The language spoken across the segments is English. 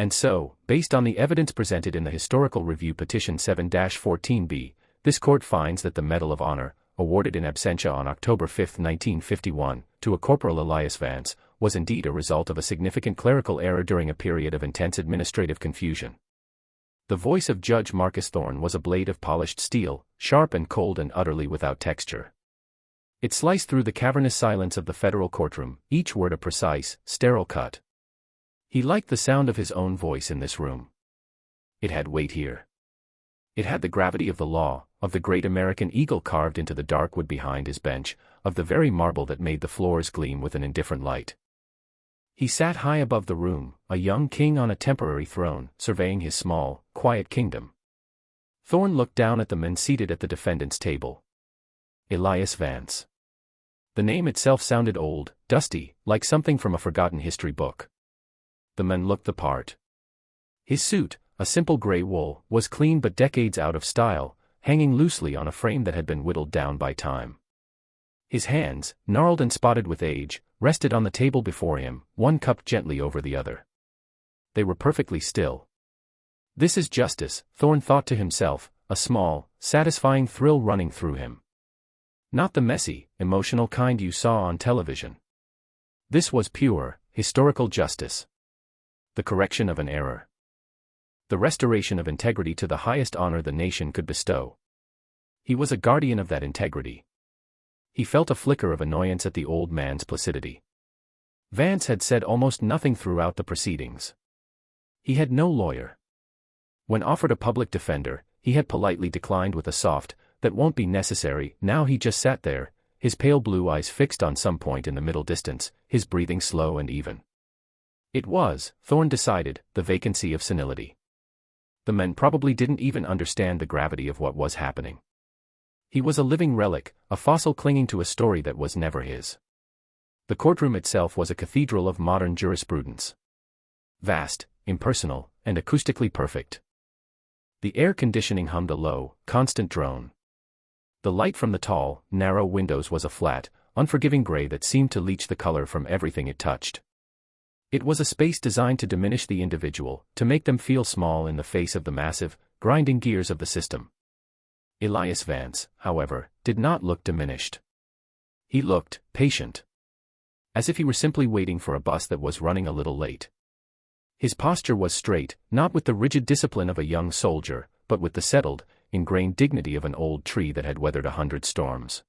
And so, based on the evidence presented in the Historical Review Petition 7-14b, this court finds that the Medal of Honor, awarded in absentia on October 5, 1951, to a Corporal Elias Vance, was indeed a result of a significant clerical error during a period of intense administrative confusion. The voice of Judge Marcus Thorne was a blade of polished steel, sharp and cold and utterly without texture. It sliced through the cavernous silence of the federal courtroom, each word a precise, sterile cut. He liked the sound of his own voice in this room. It had weight here. It had the gravity of the law, of the great American eagle carved into the dark wood behind his bench, of the very marble that made the floors gleam with an indifferent light. He sat high above the room, a young king on a temporary throne, surveying his small, quiet kingdom. Thorne looked down at the men seated at the defendant's table. Elias Vance. The name itself sounded old, dusty, like something from a forgotten history book. The man looked the part. His suit, a simple gray wool, was clean but decades out of style, hanging loosely on a frame that had been whittled down by time. His hands, gnarled and spotted with age, rested on the table before him, one cupped gently over the other. They were perfectly still. This is justice, Thorne thought to himself, a small, satisfying thrill running through him. Not the messy, emotional kind you saw on television. This was pure, historical justice. The correction of an error. The restoration of integrity to the highest honor the nation could bestow. He was a guardian of that integrity. He felt a flicker of annoyance at the old man's placidity. Vance had said almost nothing throughout the proceedings. He had no lawyer. When offered a public defender, he had politely declined with a soft, "That won't be necessary." Now he just sat there, his pale blue eyes fixed on some point in the middle distance, his breathing slow and even. It was, Thorne decided, the vacancy of senility. The men probably didn't even understand the gravity of what was happening. He was a living relic, a fossil clinging to a story that was never his. The courtroom itself was a cathedral of modern jurisprudence. Vast, impersonal, and acoustically perfect. The air conditioning hummed a low, constant drone. The light from the tall, narrow windows was a flat, unforgiving gray that seemed to leach the color from everything it touched. It was a space designed to diminish the individual, to make them feel small in the face of the massive, grinding gears of the system. Elias Vance, however, did not look diminished. He looked patient. As if he were simply waiting for a bus that was running a little late. His posture was straight, not with the rigid discipline of a young soldier, but with the settled, ingrained dignity of an old tree that had weathered 100 storms.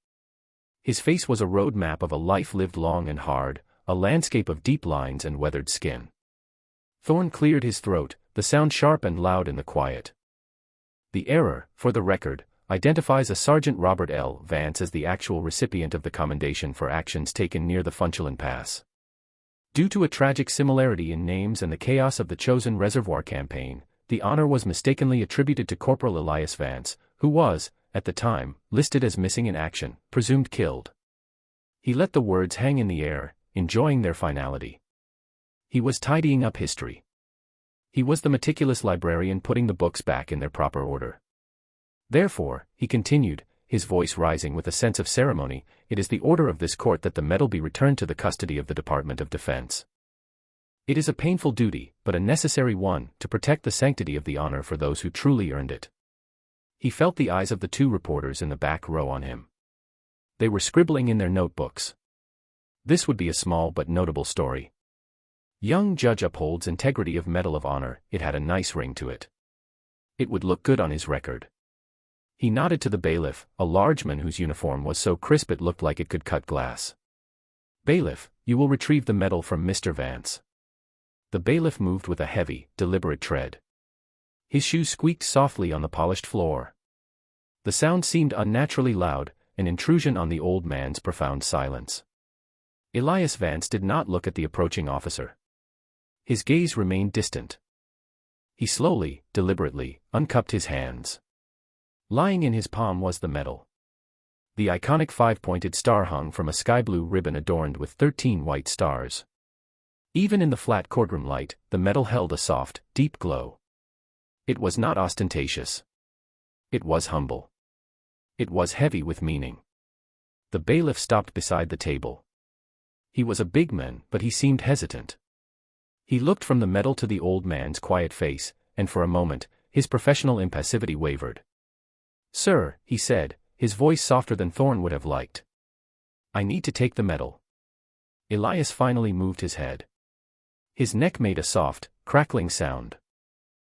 His face was a road map of a life lived long and hard, a landscape of deep lines and weathered skin. Thorne cleared his throat, the sound sharp and loud in the quiet. The error, for the record, identifies a Sergeant Robert L. Vance as the actual recipient of the commendation for actions taken near the Funchalen Pass. Due to a tragic similarity in names and the chaos of the chosen reservoir campaign, the honor was mistakenly attributed to Corporal Elias Vance, who was, at the time, listed as missing in action, presumed killed. He let the words hang in the air, enjoying their finality. He was tidying up history. He was the meticulous librarian putting the books back in their proper order. Therefore, he continued, his voice rising with a sense of ceremony, it is the order of this court that the medal be returned to the custody of the Department of Defense. It is a painful duty, but a necessary one, to protect the sanctity of the honor for those who truly earned it. He felt the eyes of the two reporters in the back row on him. They were scribbling in their notebooks. This would be a small but notable story. Young judge upholds integrity of Medal of Honor, it had a nice ring to it. It would look good on his record. He nodded to the bailiff, a large man whose uniform was so crisp it looked like it could cut glass. Bailiff, you will retrieve the medal from Mr. Vance. The bailiff moved with a heavy, deliberate tread. His shoes squeaked softly on the polished floor. The sound seemed unnaturally loud, an intrusion on the old man's profound silence. Elias Vance did not look at the approaching officer. His gaze remained distant. He slowly, deliberately, uncupped his hands. Lying in his palm was the medal. The iconic 5-pointed star hung from a sky-blue ribbon adorned with 13 white stars. Even in the flat courtroom light, the medal held a soft, deep glow. It was not ostentatious. It was humble. It was heavy with meaning. The bailiff stopped beside the table. He was a big man, but he seemed hesitant. He looked from the medal to the old man's quiet face, and for a moment, his professional impassivity wavered. "Sir," he said, his voice softer than Thorne would have liked. "I need to take the medal." Elias finally moved his head. His neck made a soft, crackling sound.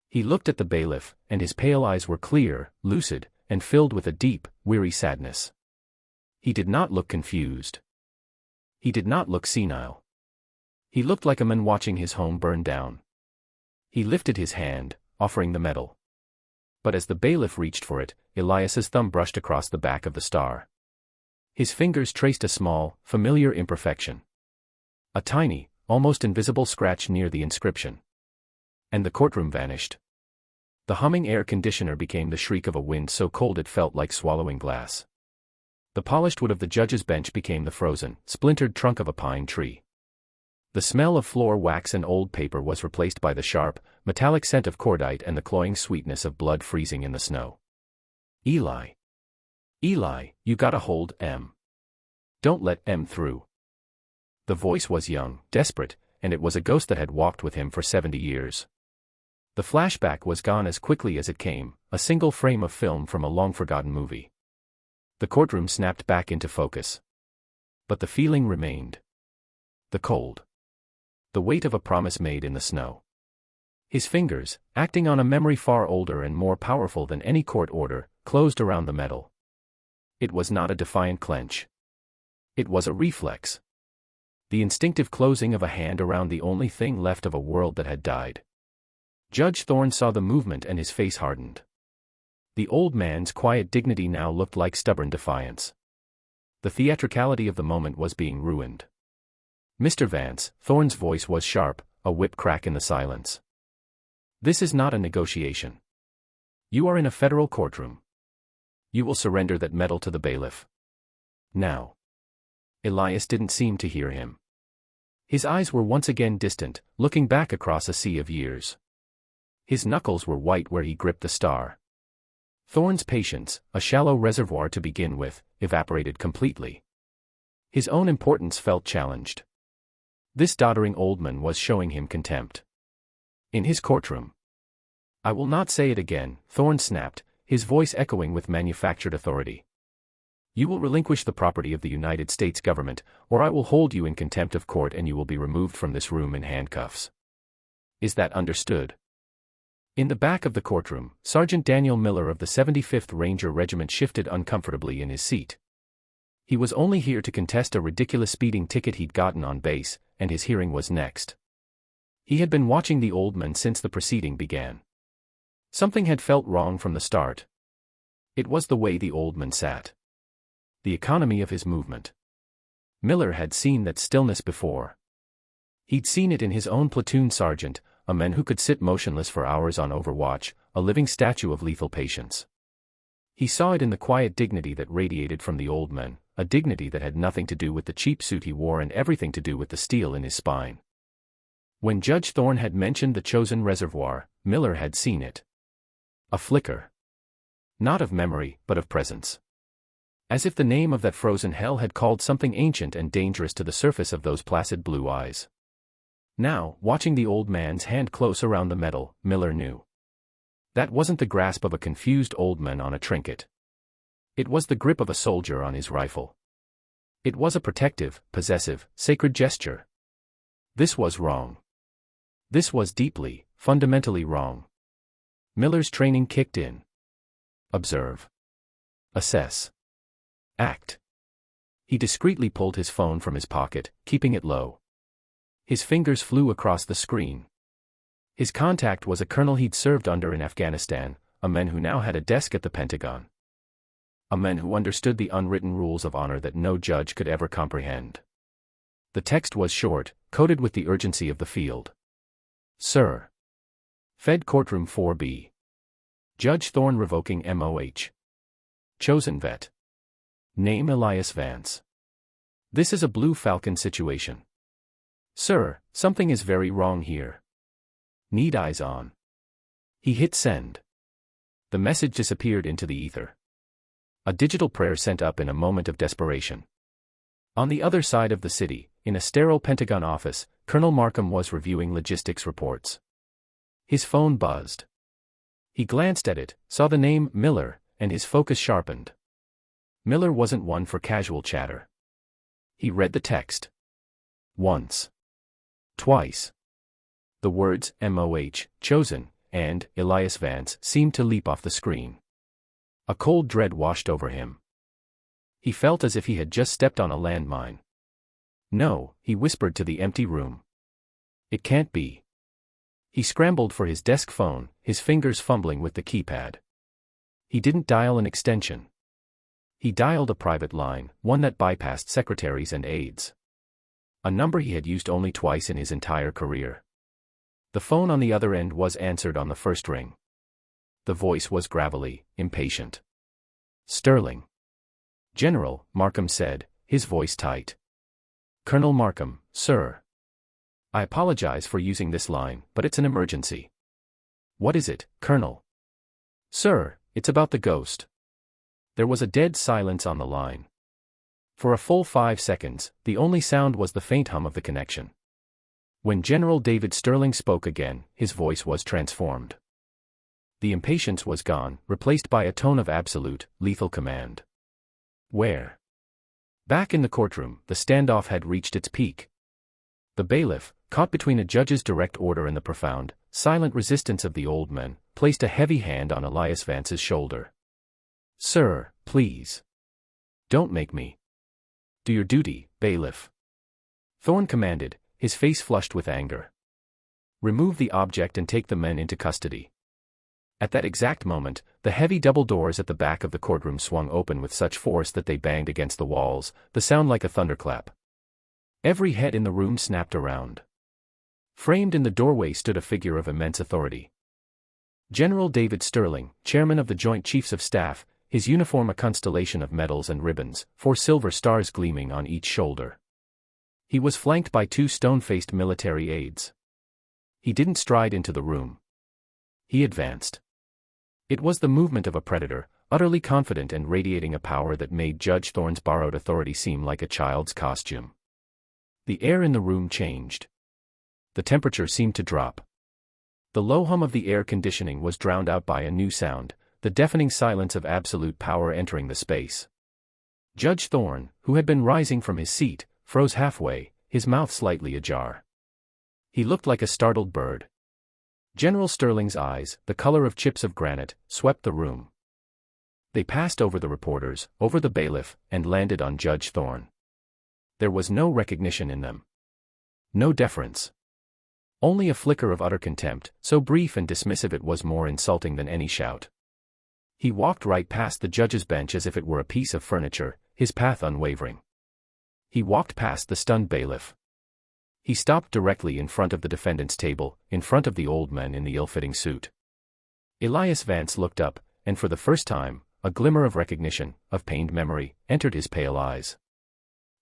He looked at the bailiff, and his pale eyes were clear, lucid, and filled with a deep, weary sadness. He did not look confused. He did not look senile. He looked like a man watching his home burn down. He lifted his hand, offering the medal. But as the bailiff reached for it, Elias's thumb brushed across the back of the star. His fingers traced a small, familiar imperfection. A tiny, almost invisible scratch near the inscription. And the courtroom vanished. The humming air conditioner became the shriek of a wind so cold it felt like swallowing glass. The polished wood of the judge's bench became the frozen, splintered trunk of a pine tree. The smell of floor wax and old paper was replaced by the sharp, metallic scent of cordite and the cloying sweetness of blood freezing in the snow. "Eli. Eli, you gotta hold M. Don't let M through." The voice was young, desperate, and it was a ghost that had walked with him for 70 years. The flashback was gone as quickly as it came, a single frame of film from a long-forgotten movie. The courtroom snapped back into focus. But the feeling remained. The cold. The weight of a promise made in the snow. His fingers, acting on a memory far older and more powerful than any court order, closed around the medal. It was not a defiant clench. It was a reflex. The instinctive closing of a hand around the only thing left of a world that had died. Judge Thorne saw the movement and his face hardened. The old man's quiet dignity now looked like stubborn defiance. The theatricality of the moment was being ruined. "Mr. Vance," Thorne's voice was sharp, a whip crack in the silence. "This is not a negotiation. You are in a federal courtroom. You will surrender that medal to the bailiff. Now." Elias didn't seem to hear him. His eyes were once again distant, looking back across a sea of years. His knuckles were white where he gripped the star. Thorne's patience, a shallow reservoir to begin with, evaporated completely. His own importance felt challenged. This doddering old man was showing him contempt. In his courtroom. "I will not say it again," Thorne snapped, his voice echoing with manufactured authority. "You will relinquish the property of the United States government, or I will hold you in contempt of court and you will be removed from this room in handcuffs. Is that understood?" In the back of the courtroom, Sergeant Daniel Miller of the 75th Ranger Regiment shifted uncomfortably in his seat. He was only here to contest a ridiculous speeding ticket he'd gotten on base, and his hearing was next. He had been watching the old man since the proceeding began. Something had felt wrong from the start. It was the way the old man sat. The economy of his movement. Miller had seen that stillness before. He'd seen it in his own platoon sergeant, a man who could sit motionless for hours on overwatch, a living statue of lethal patience. He saw it in the quiet dignity that radiated from the old man, a dignity that had nothing to do with the cheap suit he wore and everything to do with the steel in his spine. When Judge Thorne had mentioned the chosen reservoir, Miller had seen it. A flicker. Not of memory, but of presence. As if the name of that frozen hell had called something ancient and dangerous to the surface of those placid blue eyes. Now, watching the old man's hand close around the medal, Miller knew. That wasn't the grasp of a confused old man on a trinket. It was the grip of a soldier on his rifle. It was a protective, possessive, sacred gesture. This was wrong. This was deeply, fundamentally wrong. Miller's training kicked in. Observe. Assess. Act. He discreetly pulled his phone from his pocket, keeping it low. His fingers flew across the screen. His contact was a colonel he'd served under in Afghanistan, a man who now had a desk at the Pentagon. A man who understood the unwritten rules of honor that no judge could ever comprehend. The text was short, coded with the urgency of the field. "Sir. Fed Courtroom 4B. Judge Thorne revoking MOH. Chosen vet. Name Elias Vance. This is a Blue Falcon situation. Sir, something is very wrong here. Need eyes on." He hit send. The message disappeared into the ether. A digital prayer sent up in a moment of desperation. On the other side of the city, in a sterile Pentagon office, Colonel Markham was reviewing logistics reports. His phone buzzed. He glanced at it, saw the name Miller, and his focus sharpened. Miller wasn't one for casual chatter. He read the text. Once. Twice. The words MOH, chosen, and Elias Vance seemed to leap off the screen. A cold dread washed over him. He felt as if he had just stepped on a landmine. No, he whispered to the empty room. It can't be. He scrambled for his desk phone, his fingers fumbling with the keypad. He didn't dial an extension. He dialed a private line, one that bypassed secretaries and aides. A number he had used only twice in his entire career. The phone on the other end was answered on the first ring. The voice was gravelly, impatient. Sterling. General, Markham said, his voice tight. Colonel Markham, sir. I apologize for using this line, but it's an emergency. What is it, Colonel? Sir, it's about the ghost. There was a dead silence on the line. For a full 5 seconds, the only sound was the faint hum of the connection. When General David Sterling spoke again, his voice was transformed. The impatience was gone, replaced by a tone of absolute, lethal command. Where? Back in the courtroom, the standoff had reached its peak. The bailiff, caught between a judge's direct order and the profound, silent resistance of the old man, placed a heavy hand on Elias Vance's shoulder. Sir, please. Don't make me. Do your duty, bailiff. Thorne commanded, his face flushed with anger. Remove the object and take the men into custody. At that exact moment, the heavy double doors at the back of the courtroom swung open with such force that they banged against the walls, the sound like a thunderclap. Every head in the room snapped around. Framed in the doorway stood a figure of immense authority. General David Sterling, chairman of the Joint Chiefs of Staff, his uniform a constellation of medals and ribbons, 4 silver stars gleaming on each shoulder. He was flanked by 2 stone-faced military aides. He didn't stride into the room. He advanced. It was the movement of a predator, utterly confident and radiating a power that made Judge Thorne's borrowed authority seem like a child's costume. The air in the room changed. The temperature seemed to drop. The low hum of the air conditioning was drowned out by a new sound, the deafening silence of absolute power entering the space. Judge Thorne, who had been rising from his seat, froze halfway, his mouth slightly ajar. He looked like a startled bird. General Sterling's eyes, the color of chips of granite, swept the room. They passed over the reporters, over the bailiff, and landed on Judge Thorne. There was no recognition in them. No deference. Only a flicker of utter contempt, so brief and dismissive it was more insulting than any shout. He walked right past the judge's bench as if it were a piece of furniture, his path unwavering. He walked past the stunned bailiff. He stopped directly in front of the defendant's table, in front of the old man in the ill-fitting suit. Elias Vance looked up, and for the first time, a glimmer of recognition, of pained memory, entered his pale eyes.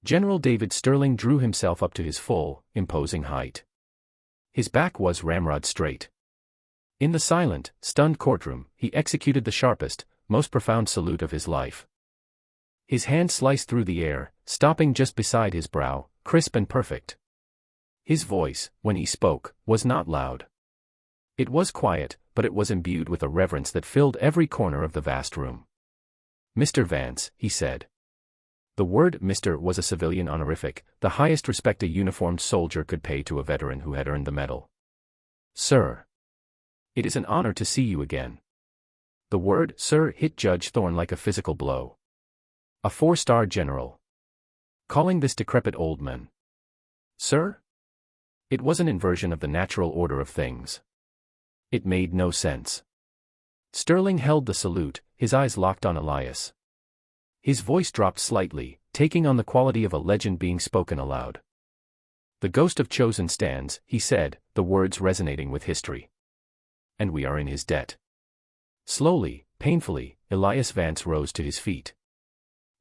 General David Sterling drew himself up to his full, imposing height. His back was ramrod straight. In the silent, stunned courtroom, he executed the sharpest, most profound salute of his life. His hand sliced through the air, stopping just beside his brow, crisp and perfect. His voice, when he spoke, was not loud. It was quiet, but it was imbued with a reverence that filled every corner of the vast room. Mr. Vance, he said. The word Mr. was a civilian honorific, the highest respect a uniformed soldier could pay to a veteran who had earned the medal. Sir. It is an honor to see you again. The word, sir, hit Judge Thorne like a physical blow. A 4-star general. Calling this decrepit old man. Sir? It was an inversion of the natural order of things. It made no sense. Sterling held the salute, his eyes locked on Elias. His voice dropped slightly, taking on the quality of a legend being spoken aloud. The ghost of Chosen stands, he said, the words resonating with history. And we are in his debt. Slowly, painfully, Elias Vance rose to his feet.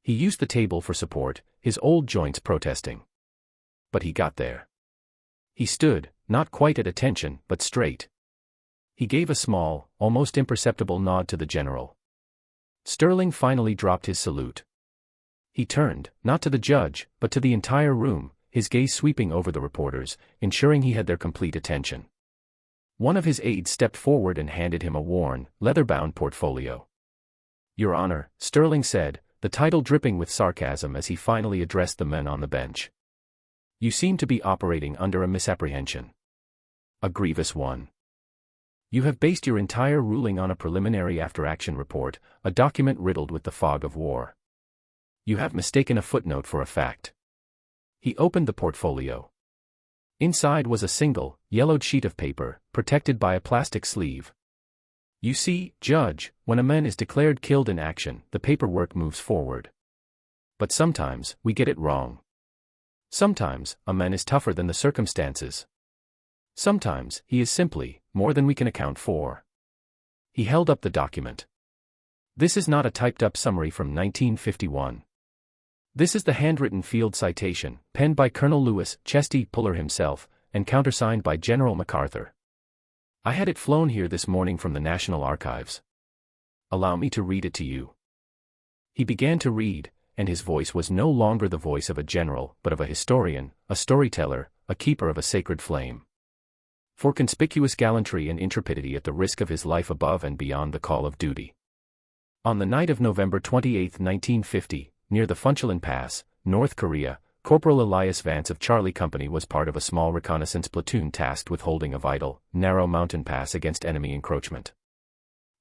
He used the table for support, his old joints protesting. But he got there. He stood, not quite at attention, but straight. He gave a small, almost imperceptible nod to the general. Sterling finally dropped his salute. He turned, not to the judge, but to the entire room, his gaze sweeping over the reporters, ensuring he had their complete attention. One of his aides stepped forward and handed him a worn, leather-bound portfolio. "Your Honor," Sterling said, the title dripping with sarcasm as he finally addressed the men on the bench. "You seem to be operating under a misapprehension. A grievous one. You have based your entire ruling on a preliminary after-action report, a document riddled with the fog of war. You have mistaken a footnote for a fact." He opened the portfolio. Inside was a single, yellowed sheet of paper, protected by a plastic sleeve. "You see, Judge, when a man is declared killed in action, the paperwork moves forward. But sometimes, we get it wrong. Sometimes, a man is tougher than the circumstances. Sometimes, he is simply more than we can account for." He held up the document. "This is not a typed-up summary from 1951. This is the handwritten field citation, penned by Colonel Lewis Chesty Puller himself, and countersigned by General MacArthur. I had it flown here this morning from the National Archives. Allow me to read it to you." He began to read, and his voice was no longer the voice of a general, but of a historian, a storyteller, a keeper of a sacred flame. For conspicuous gallantry and intrepidity at the risk of his life above and beyond the call of duty. On the night of November 28, 1950, near the Funchalen Pass, North Korea, Corporal Elias Vance of Charlie Company was part of a small reconnaissance platoon tasked with holding a vital, narrow mountain pass against enemy encroachment.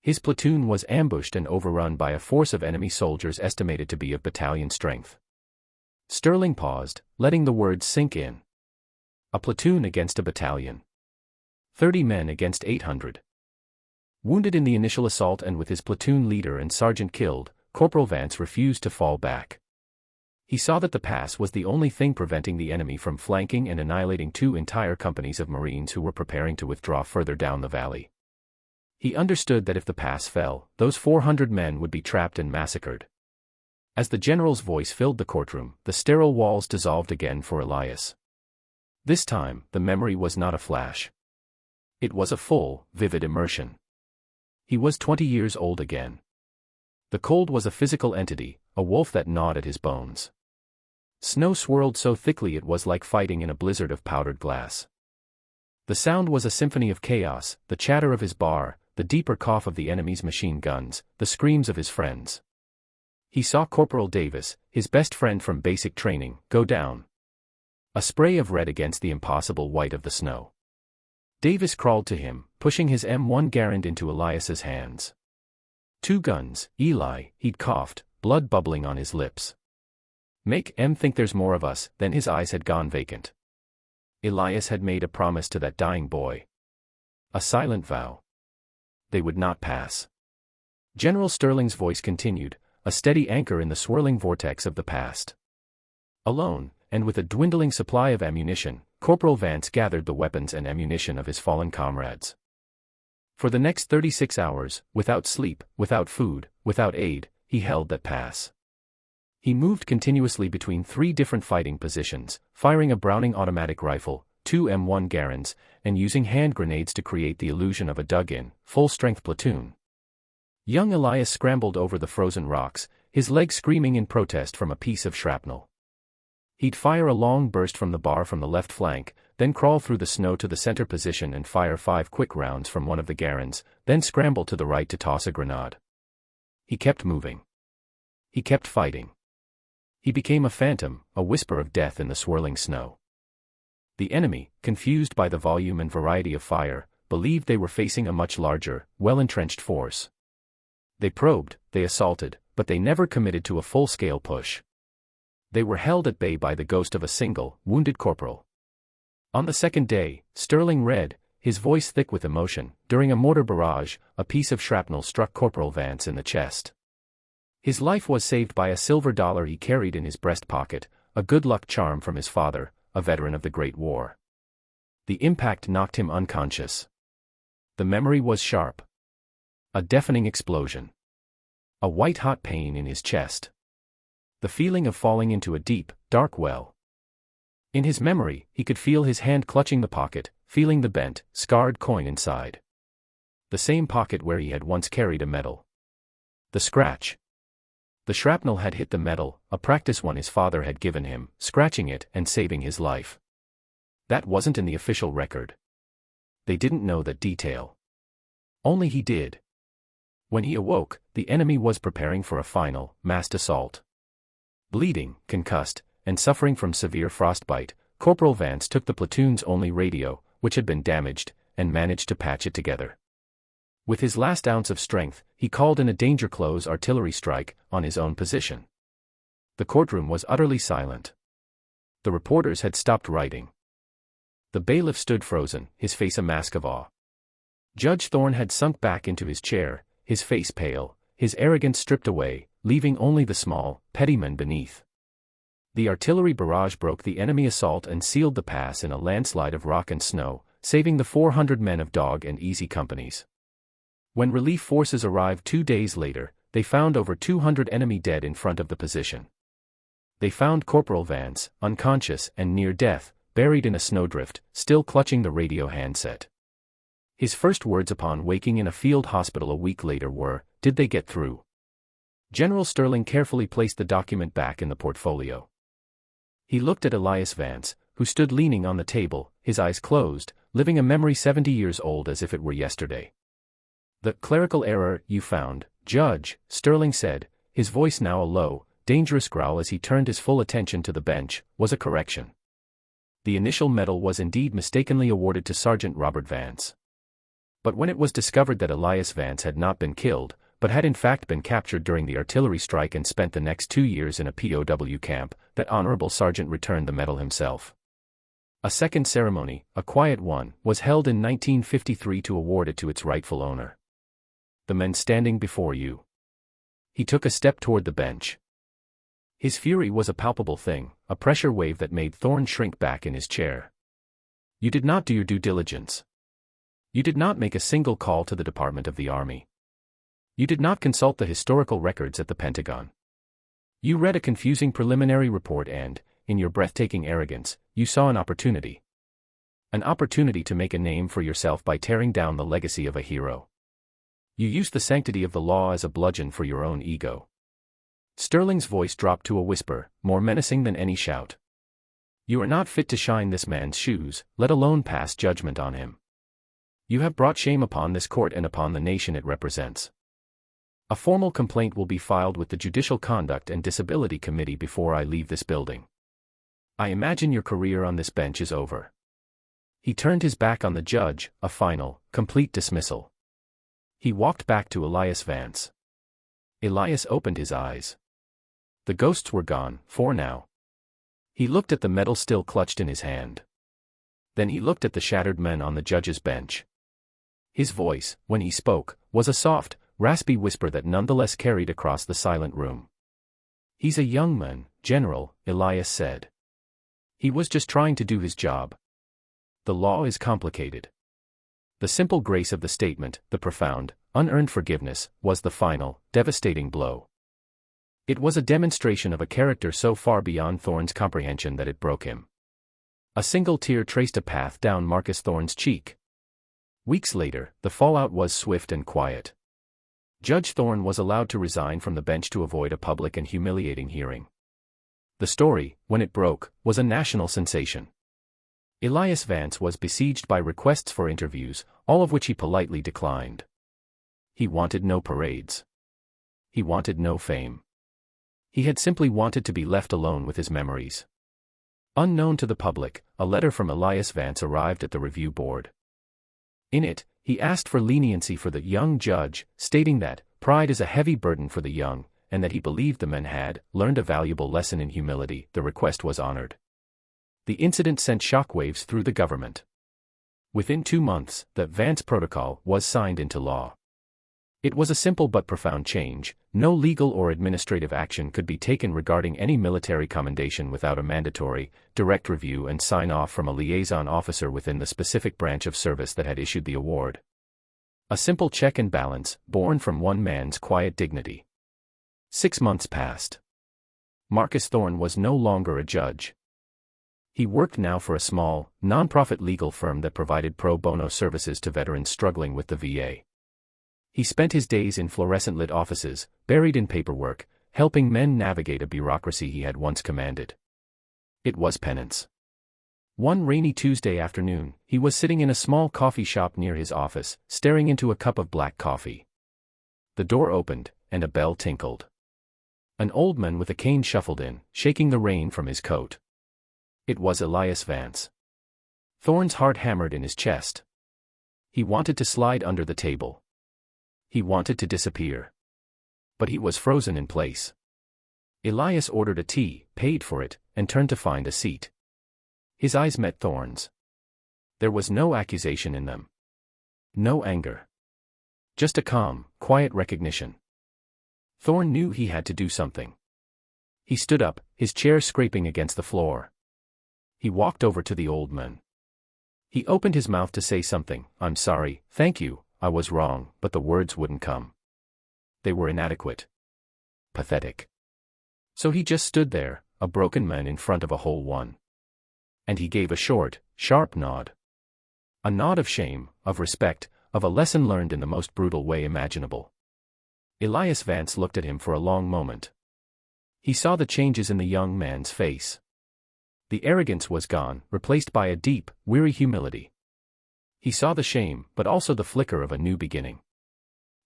His platoon was ambushed and overrun by a force of enemy soldiers estimated to be of battalion strength. Sterling paused, letting the words sink in. A platoon against a battalion. 30 men against 800. Wounded in the initial assault and with his platoon leader and sergeant killed, Corporal Vance refused to fall back. He saw that the pass was the only thing preventing the enemy from flanking and annihilating 2 entire companies of Marines who were preparing to withdraw further down the valley. He understood that if the pass fell, those 400 men would be trapped and massacred. As the general's voice filled the courtroom, the sterile walls dissolved again for Elias. This time, the memory was not a flash. It was a full, vivid immersion. He was 20 years old again. The cold was a physical entity, a wolf that gnawed at his bones. Snow swirled so thickly it was like fighting in a blizzard of powdered glass. The sound was a symphony of chaos, the chatter of his bar, the deeper cough of the enemy's machine guns, the screams of his friends. He saw Corporal Davis, his best friend from basic training, go down. A spray of red against the impossible white of the snow. Davis crawled to him, pushing his M1 Garand into Elias's hands. 2 guns, Eli, he'd coughed, blood bubbling on his lips. "Make M think there's more of us," then his eyes had gone vacant. Elias had made a promise to that dying boy. A silent vow. They would not pass. General Sterling's voice continued, a steady anchor in the swirling vortex of the past. Alone, and with a dwindling supply of ammunition, Corporal Vance gathered the weapons and ammunition of his fallen comrades. For the next 36 hours, without sleep, without food, without aid, he held that pass. He moved continuously between 3 different fighting positions, firing a Browning automatic rifle, 2 M1 Garands, and using hand grenades to create the illusion of a dug-in, full-strength platoon. Young Elias scrambled over the frozen rocks, his legs screaming in protest from a piece of shrapnel. He'd fire a long burst from the bar from the left flank, then crawl through the snow to the center position and fire 5 quick rounds from one of the Garands, then scramble to the right to toss a grenade. He kept moving. He kept fighting. He became a phantom, a whisper of death in the swirling snow. The enemy, confused by the volume and variety of fire, believed they were facing a much larger, well-entrenched force. They probed, they assaulted, but they never committed to a full-scale push. They were held at bay by the ghost of a single, wounded corporal. On the second day, Sterling read, his voice thick with emotion, during a mortar barrage, a piece of shrapnel struck Corporal Vance in the chest. His life was saved by a silver dollar he carried in his breast pocket, a good luck charm from his father, a veteran of the Great War. The impact knocked him unconscious. The memory was sharp. A deafening explosion. A white-hot pain in his chest. The feeling of falling into a deep, dark well. In his memory, he could feel his hand clutching the pocket, feeling the bent, scarred coin inside. The same pocket where he had once carried a medal. The scratch. The shrapnel had hit the metal, a practice one his father had given him, scratching it and saving his life. That wasn't in the official record. They didn't know that detail. Only he did. When he awoke, the enemy was preparing for a final, massed assault. Bleeding, concussed, and suffering from severe frostbite, Corporal Vance took the platoon's only radio, which had been damaged, and managed to patch it together. With his last ounce of strength, he called in a danger-close artillery strike on his own position. The courtroom was utterly silent. The reporters had stopped writing. The bailiff stood frozen, his face a mask of awe. Judge Thorne had sunk back into his chair, his face pale, his arrogance stripped away, leaving only the small, petty men beneath. The artillery barrage broke the enemy assault and sealed the pass in a landslide of rock and snow, saving the 400 men of Dog and Easy companies. When relief forces arrived 2 days later, they found over 200 enemy dead in front of the position. They found Corporal Vance, unconscious and near death, buried in a snowdrift, still clutching the radio handset. His first words upon waking in a field hospital a week later were, "Did they get through?" General Sterling carefully placed the document back in the portfolio. He looked at Elias Vance, who stood leaning on the table, his eyes closed, living a memory 70 years old as if it were yesterday. "The clerical error you found, Judge," Sterling said, his voice now a low, dangerous growl as he turned his full attention to the bench, "was a correction. The initial medal was indeed mistakenly awarded to Sergeant Robert Vance. But when it was discovered that Elias Vance had not been killed, but had in fact been captured during the artillery strike and spent the next 2 years in a POW camp, that honorable sergeant returned the medal himself. A second ceremony, a quiet one, was held in 1953 to award it to its rightful owner. The men standing before you." He took a step toward the bench. His fury was a palpable thing, a pressure wave that made Thorne shrink back in his chair. "You did not do your due diligence. You did not make a single call to the Department of the Army. You did not consult the historical records at the Pentagon. You read a confusing preliminary report and, in your breathtaking arrogance, you saw an opportunity. An opportunity to make a name for yourself by tearing down the legacy of a hero. You used the sanctity of the law as a bludgeon for your own ego." Sterling's voice dropped to a whisper, more menacing than any shout. "You are not fit to shine this man's shoes, let alone pass judgment on him. You have brought shame upon this court and upon the nation it represents. A formal complaint will be filed with the Judicial Conduct and Disability Committee before I leave this building. I imagine your career on this bench is over." He turned his back on the judge, a final, complete dismissal. He walked back to Elias Vance. Elias opened his eyes. The ghosts were gone, for now. He looked at the medal still clutched in his hand. Then he looked at the shattered men on the judge's bench. His voice, when he spoke, was a soft, raspy whisper that nonetheless carried across the silent room. "He's a young man, General," Elias said. "He was just trying to do his job. The law is complicated." The simple grace of the statement, the profound, unearned forgiveness, was the final, devastating blow. It was a demonstration of a character so far beyond Thorne's comprehension that it broke him. A single tear traced a path down Marcus Thorne's cheek. Weeks later, the fallout was swift and quiet. Judge Thorne was allowed to resign from the bench to avoid a public and humiliating hearing. The story, when it broke, was a national sensation. Elias Vance was besieged by requests for interviews, all of which he politely declined. He wanted no parades. He wanted no fame. He had simply wanted to be left alone with his memories. Unknown to the public, a letter from Elias Vance arrived at the review board. In it, he asked for leniency for the young judge, stating that pride is a heavy burden for the young, and that he believed the men had learned a valuable lesson in humility. The request was honored. The incident sent shockwaves through the government. Within 2 months, the Vance Protocol was signed into law. It was a simple but profound change. No legal or administrative action could be taken regarding any military commendation without a mandatory, direct review and sign-off from a liaison officer within the specific branch of service that had issued the award. A simple check and balance, born from one man's quiet dignity. 6 months passed. Marcus Thorne was no longer a judge. He worked now for a small, non-profit legal firm that provided pro bono services to veterans struggling with the VA. He spent his days in fluorescent-lit offices, buried in paperwork, helping men navigate a bureaucracy he had once commanded. It was penance. One rainy Tuesday afternoon, he was sitting in a small coffee shop near his office, staring into a cup of black coffee. The door opened, and a bell tinkled. An old man with a cane shuffled in, shaking the rain from his coat. It was Elias Vance. Thorne's heart hammered in his chest. He wanted to slide under the table. He wanted to disappear. But he was frozen in place. Elias ordered a tea, paid for it, and turned to find a seat. His eyes met Thorne's. There was no accusation in them. No anger. Just a calm, quiet recognition. Thorne knew he had to do something. He stood up, his chair scraping against the floor. He walked over to the old man. He opened his mouth to say something. "I'm sorry, thank you, I was wrong," but the words wouldn't come. They were inadequate. Pathetic. So he just stood there, a broken man in front of a whole one. And he gave a short, sharp nod. A nod of shame, of respect, of a lesson learned in the most brutal way imaginable. Elias Vance looked at him for a long moment. He saw the changes in the young man's face. The arrogance was gone, replaced by a deep, weary humility. He saw the shame, but also the flicker of a new beginning.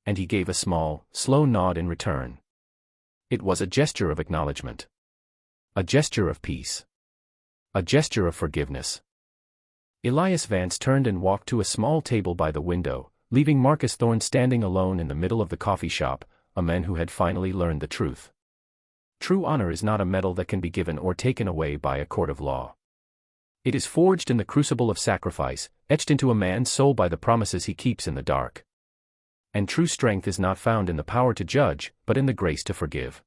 And he gave a small, slow nod in return. It was a gesture of acknowledgement. A gesture of peace. A gesture of forgiveness. Elias Vance turned and walked to a small table by the window, leaving Marcus Thorne standing alone in the middle of the coffee shop, a man who had finally learned the truth. True honor is not a medal that can be given or taken away by a court of law. It is forged in the crucible of sacrifice, etched into a man's soul by the promises he keeps in the dark. And true strength is not found in the power to judge, but in the grace to forgive.